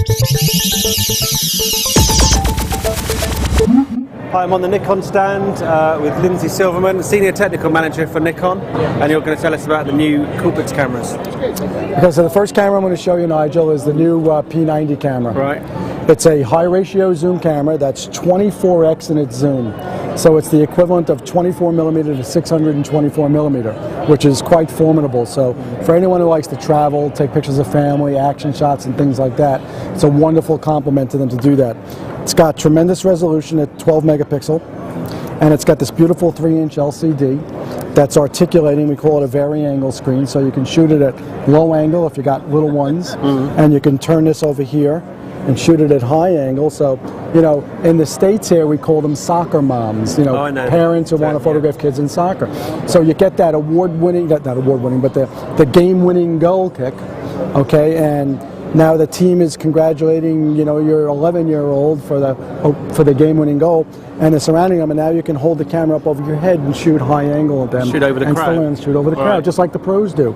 Hi, I'm on the Nikon stand with Lindsay Silverman, Senior Technical Manager for Nikon, and you're going to tell us about the new Coolpix cameras. Okay, so the first camera I'm going to show you, Nigel, is the new P90 camera. Right. It's a high ratio zoom camera that's 24x in its zoom. So it's the equivalent of 24mm to 624mm, which is quite formidable. So for anyone who likes to travel, take pictures of family, action shots and things like that, it's a wonderful compliment to them to do that. It's got tremendous resolution at 12 megapixel, and it's got this beautiful 3-inch LCD that's articulating. We call it a vari-angle screen, so you can shoot it at low angle if you got little ones, and you can turn this over here and shoot it at high angle. So, you know, in the States here we call them soccer moms, you know, parents who want to photograph kids in soccer. So you get that award-winning, not award-winning, but the game-winning goal kick, okay, and now the team is congratulating, you know, your 11-year-old for the game-winning goal, and they're surrounding them, and now you can hold the camera up over your head and shoot high angle at them. Shoot over the crowd. And shoot over the crowd, just like the pros do.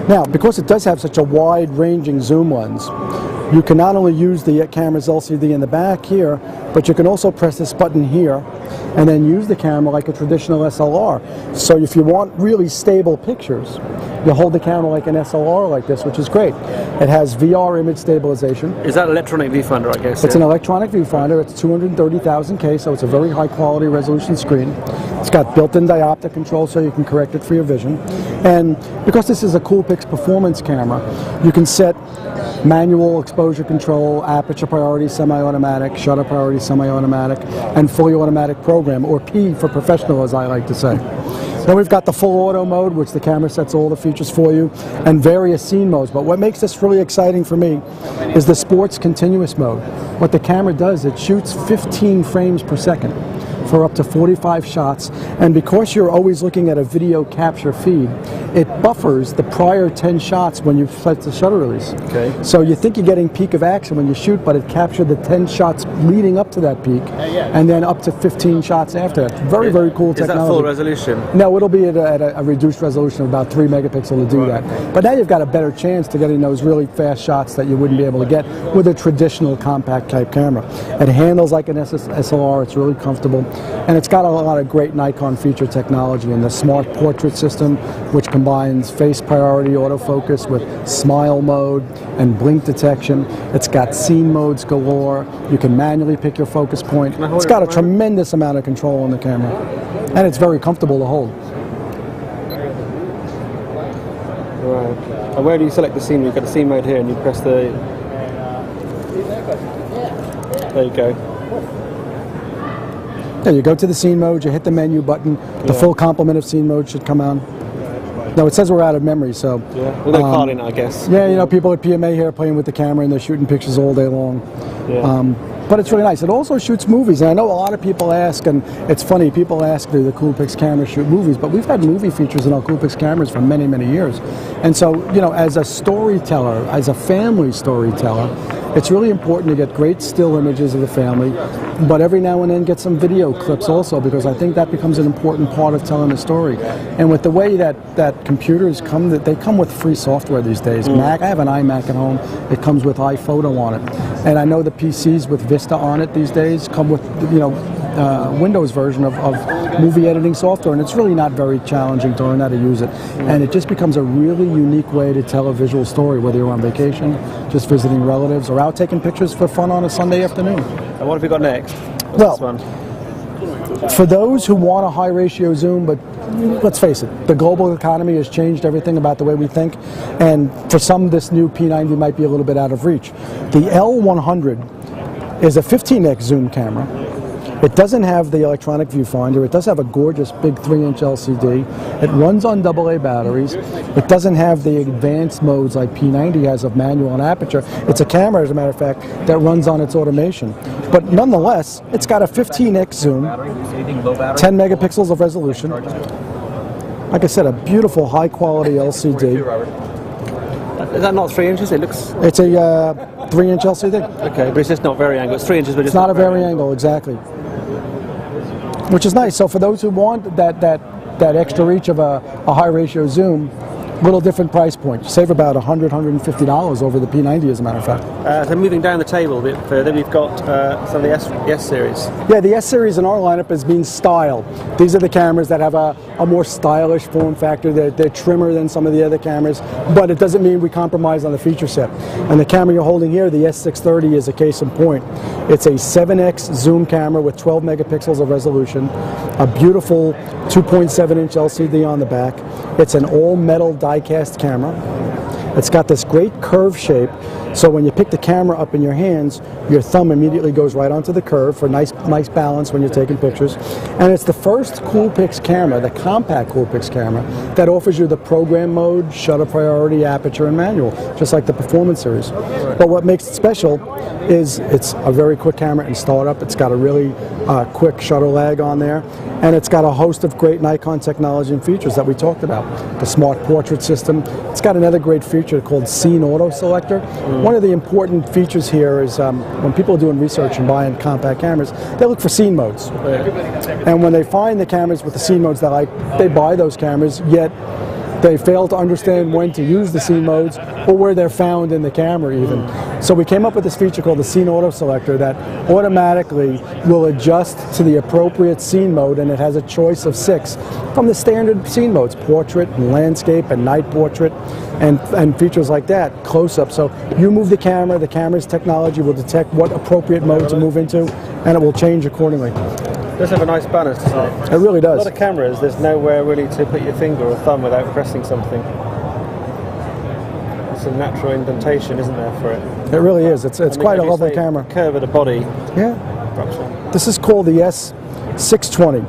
Now, because it does have such a wide-ranging zoom lens, you can not only use the camera's LCD in the back here, but you can also press this button here and then use the camera like a traditional SLR. So if you want really stable pictures, you hold the camera like an SLR like this, which is great. It has VR image stabilization. Is that electronic viewfinder, I guess? It's an electronic viewfinder. It's 230,000K, so it's a very high quality resolution screen. It's got built-in diopter control, so you can correct it for your vision. And because this is a Coolpix performance camera, you can set manual exposure control, aperture priority semi-automatic, shutter priority semi-automatic, and fully automatic program, or P for professional, as I like to say. Then we've got the full auto mode, which the camera sets all the features for you, and various scene modes. But what makes this really exciting for me is the sports continuous mode. What the camera does, it shoots 15 frames per second for up to 45 shots, and because you're always looking at a video capture feed, it buffers the prior 10 shots when you set the shutter release. Okay. So you think you're getting peak of action when you shoot, but it captured the 10 shots leading up to that peak, and then up to 15 shots after that. Very, very cool technology. Is that full resolution? No, it'll be at a reduced resolution of about 3 megapixel to do that. But now you've got a better chance to getting those really fast shots that you wouldn't be able to get with a traditional compact type camera. It handles like an SLR, it's really comfortable. And it's got a lot of great Nikon feature technology in the smart portrait system, which combines face priority autofocus with smile mode and blink detection. It's got scene modes galore. You can manually pick your focus point. It's got a tremendous amount of control on the camera. And it's very comfortable to hold. Right. And where do you select the scene? You've got the scene mode here and you press the... There you go. Yeah, you go to the scene mode, you hit the menu button, the full complement of scene mode should come on. No, it says we're out of memory, so... Yeah, well, they're calling it, I guess. Yeah, you know, people at PMA here playing with the camera and they're shooting pictures all day long. Yeah. But it's really nice. It also shoots movies, and I know a lot of people ask, and it's funny, people ask, do the Coolpix cameras shoot movies? But we've had movie features in our Coolpix cameras for many, many years. And so, you know, as a storyteller, as a family storyteller, it's really important to get great still images of the family, but every now and then get some video clips also, because I think that becomes an important part of telling a story. And with the way that computers come, they come with free software these days. Mac, I have an iMac at home, it comes with iPhoto on it. And I know the PCs with Vista on it these days come with, you know, Windows version of movie editing software, and it's really not very challenging to learn how to use it. And it just becomes a really unique way to tell a visual story, whether you're on vacation, just visiting relatives, or out taking pictures for fun on a Sunday afternoon. And what have we got next? Well, for those who want a high ratio zoom, but let's face it, the global economy has changed everything about the way we think, and for some this new P90 might be a little bit out of reach. The L100 is a 15x zoom camera. It doesn't have the electronic viewfinder. It does have a gorgeous big 3-inch LCD. It runs on AA batteries. It doesn't have the advanced modes like P90 has of manual and aperture. It's a camera, as a matter of fact, that runs on its automation. But nonetheless, it's got a 15x zoom, 10 megapixels of resolution. Like I said, a beautiful high quality LCD. Is that not 3 inches? It looks... It's a 3-inch LCD. Okay, but it's just not very angle. It's 3 inches, but it's not a very angle, exactly. Which is nice. So for those who want that extra reach of a high ratio zoom, little different price point. You save about $100, $150 over the P90, as a matter of fact. So moving down the table a bit further, we've got some of the S series. Yeah, the S series in our lineup is being style. These are the cameras that have a more stylish form factor. They're trimmer than some of the other cameras, but it doesn't mean we compromise on the feature set. And the camera you're holding here, the S630, is a case in point. It's a 7x zoom camera with 12 megapixels of resolution, a beautiful 2.7-inch LCD on the back. It's an all-metal die-cast camera. It's got this great curve shape, so when you pick the camera up in your hands, your thumb immediately goes right onto the curve for nice balance when you're taking pictures. And it's the first Coolpix camera, the compact Coolpix camera, that offers you the program mode, shutter priority, aperture, and manual, just like the Performance series. But what makes it special is it's a very quick camera in startup. It's got a really quick shutter lag on there, and it's got a host of great Nikon technology and features that we talked about. The smart portrait system. It's got another great feature called Scene Auto Selector. One of the important features here is when people are doing research and buying compact cameras, they look for scene modes. And when they find the cameras with the scene modes they like, they buy those cameras, yet they fail to understand when to use the scene modes or where they're found in the camera even. So we came up with this feature called the Scene Auto Selector that automatically will adjust to the appropriate scene mode, and it has a choice of 6 from the standard scene modes: portrait and landscape and night portrait and features like that, close-up. So you move the camera's technology will detect what appropriate mode to move into, and it will change accordingly. It does have a nice balance to it. It really does. A lot of cameras, there's nowhere really to put your finger or thumb without pressing something. It's a natural indentation, isn't there, for it? It really is. It's quite a lovely camera. Curve of the body. Yeah. This is called the S620,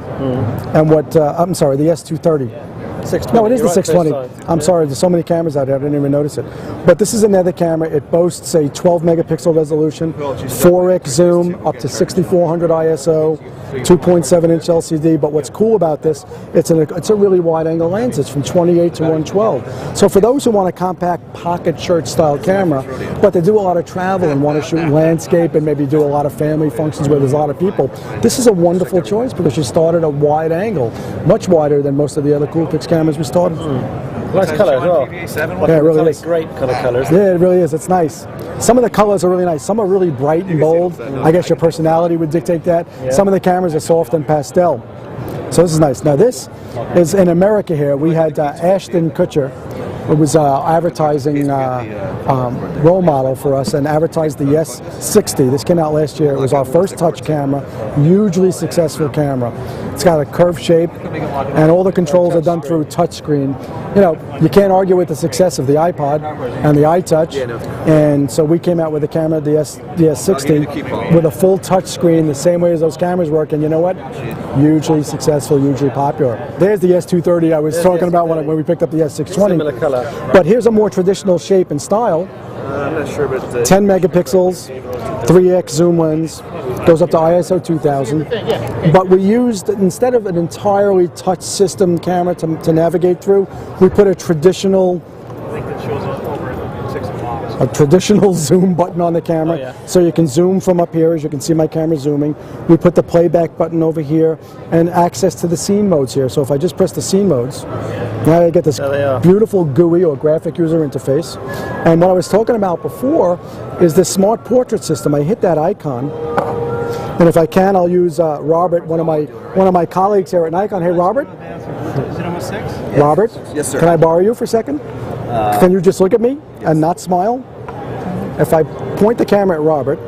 and what? I'm sorry, the S230. 620. No, it is the 620. I'm sorry, there's so many cameras out there, I didn't even notice it. But this is another camera. It boasts a 12 megapixel resolution, 4x zoom, up to 6400 ISO, 2.7-inch LCD. But what's cool about this, it's a really wide angle lens. It's from 28 to 112. So for those who want a compact pocket shirt style camera, but they do a lot of travel and want to shoot landscape and maybe do a lot of family functions where there's a lot of people, this is a wonderful choice because you start at a wide angle, much wider than most of the other Coolpix cameras we started. Nice colour as well. Yeah, it really is. Great colours. Yeah, it really is. It's nice. Some of the colors are really nice. Some are really bright and bold. I guess your personality would dictate that. Yeah. Some of the cameras are soft and pastel. So this is nice. Now this is in America here. We had Ashton Kutcher, who was advertising role model for us, and advertised the S60. This came out last year. It was our first touch camera, hugely successful camera. It's got a curved shape, and all the controls are done through touchscreen. You know, you can't argue with the success of the iPod and the iTouch, and so we came out with a camera, the S60, with a full touchscreen, the same way as those cameras work, and you know what? Hugely successful, hugely popular. There's the S230 I was talking about when we picked up the S620. Similar colour. But here's a more traditional shape and style. I'm not sure, but 10 megapixels, 3x zoom lens, goes up to ISO 2000. But we used, instead of an entirely touch system camera to navigate through, we put a traditional zoom button on the camera, so you can zoom from up here, as you can see my camera zooming. We put the playback button over here and access to the scene modes here. So if I just press the scene modes, now I get this beautiful GUI or graphic user interface. And what I was talking about before is this smart portrait system. I hit that icon, and if I can, I'll use Robert, one of my colleagues here at Nikon. Hey, Robert. Is it almost 6? Robert. Yes, sir. Can I borrow you for a second? Can you just look at me and not smile? If I point the camera at Robert,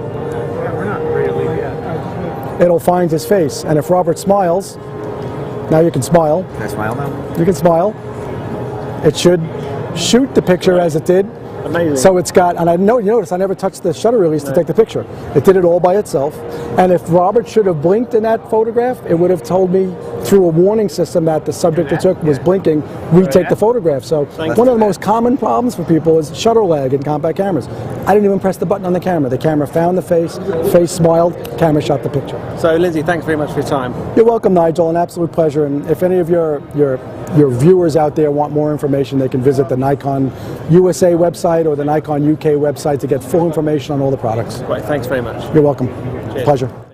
it'll find his face. And if Robert smiles, now you can smile. Can I smile now? You can smile. It should shoot the picture as it did. amazing. So it's got, and you notice I never touched the shutter release to take the picture. It did it all by itself. And if Robert should have blinked in that photograph, it would have told me through a warning system that the subject it took was blinking, retake the photograph. So one of the most common problems for people is shutter lag in compact cameras. I didn't even press the button on the camera. The camera found the face smiled, camera shot the picture. So Lindsay, thanks very much for your time. You're welcome, Nigel, an absolute pleasure. And if any of your viewers out there want more information, they can visit the Nikon USA website or the Nikon UK website to get full information on all the products. Right, thanks very much. You're welcome. Cheers. Pleasure.